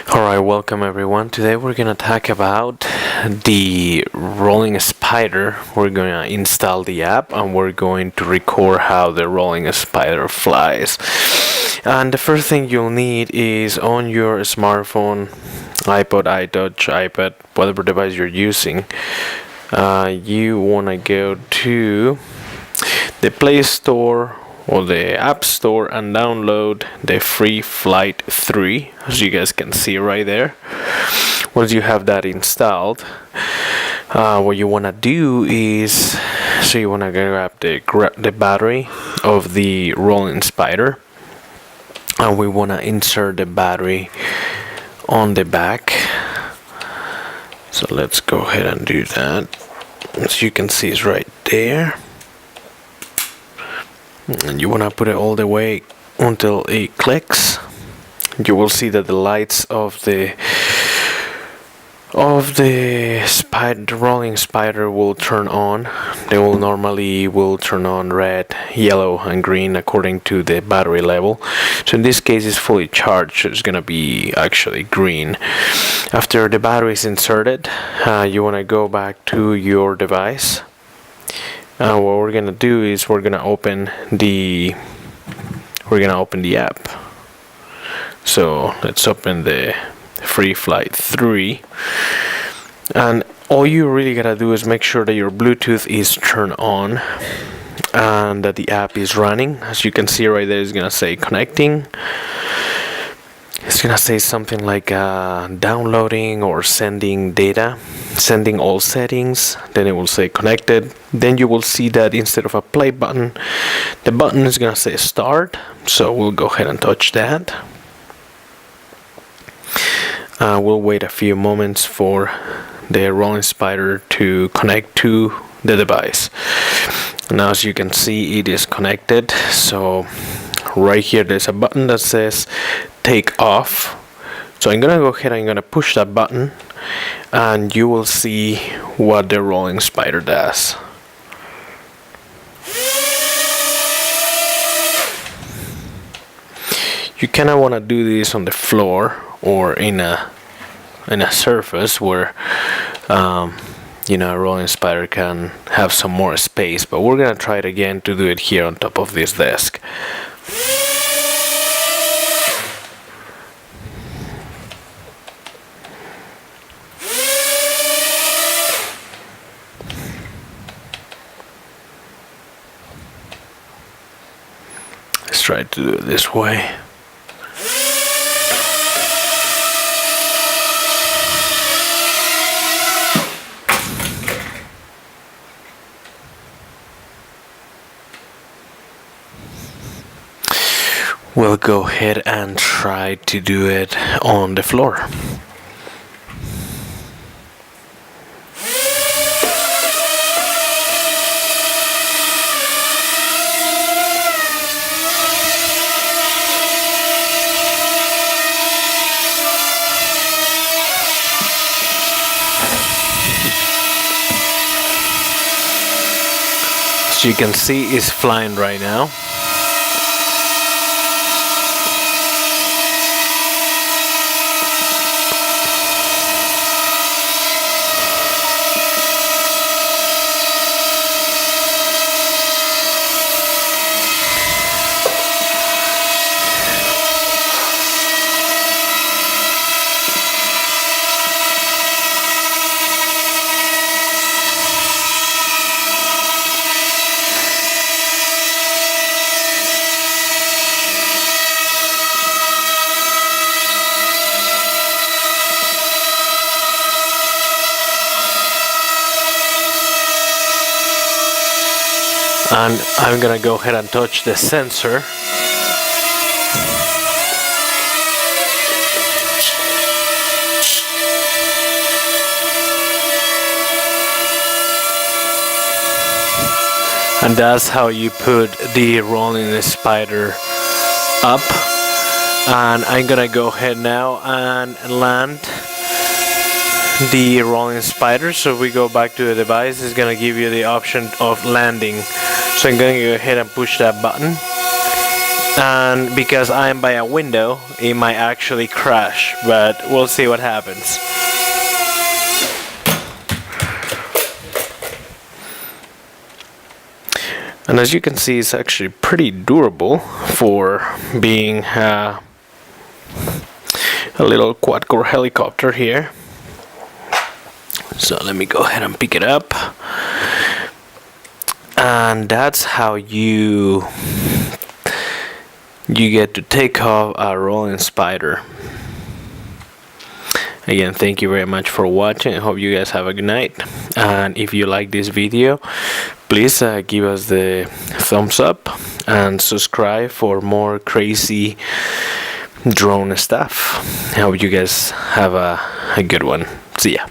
Alright, welcome everyone. Today we're gonna talk about the Rolling Spider. We're gonna install the app and we're going to record how the Rolling Spider flies. And the first thing you'll need is on your smartphone, iPod, iTouch, iPad, whatever device you're using. You wanna go to the Play Store or the App Store and download the free Flight 3, as you guys can see right there. Once you have that installed, what you want to do is, so you want to grab the battery of the Rolling Spider, and we want to insert the battery on the back. So let's go ahead and do that. As you can see, it's right there. And you want to put it all the way until it clicks. You will see that the lights of the Rolling Spider will turn on. They will normally turn on red, yellow, and green according to the battery level. So in this case, it's fully charged, so it's gonna be actually green. After the battery is inserted, you want to go back to your device. What we're gonna do is we're gonna open the app. So let's open the free Flight 3, and all you really gotta do is make sure that your Bluetooth is turned on and that the app is running. As you can see right there, it's gonna say connecting. It's gonna say something like downloading or sending data, sending all settings. Then it will say connected. Then you will see that instead of a play button, the button is gonna say start. So we'll go ahead and touch that. We'll wait a few moments for the Rolling Spider to connect to the device. Now, as you can see, it is connected. So right here, there's a button that says take off. So I'm gonna go ahead and I'm gonna push that button, and you will see what the Rolling Spider does. You kind of want to do this on the floor or in a surface where a Rolling Spider can have some more space, but we're gonna try it again to do it here on top of this desk. Let's try to do it this way. We'll go ahead and try to do it on the floor. As you can see, it's flying right now. And I'm gonna go ahead and touch the sensor. And that's how you put the Rolling Spider up. And I'm gonna go ahead now and land the Rolling Spider. So we go back to the device, it's gonna give you the option of landing. So I'm gonna go ahead and push that button, and because I am by a window, it might actually crash, but we'll see what happens. And as you can see, it's actually pretty durable for being a little quad-core helicopter here. So let me go ahead and pick it up. And that's how you get to take off a rolling spider. Again, thank you very much for watching. I hope you guys have a good night. And if you like this video, please give us the thumbs up and subscribe for more crazy drone stuff. I hope you guys have a good one. See ya.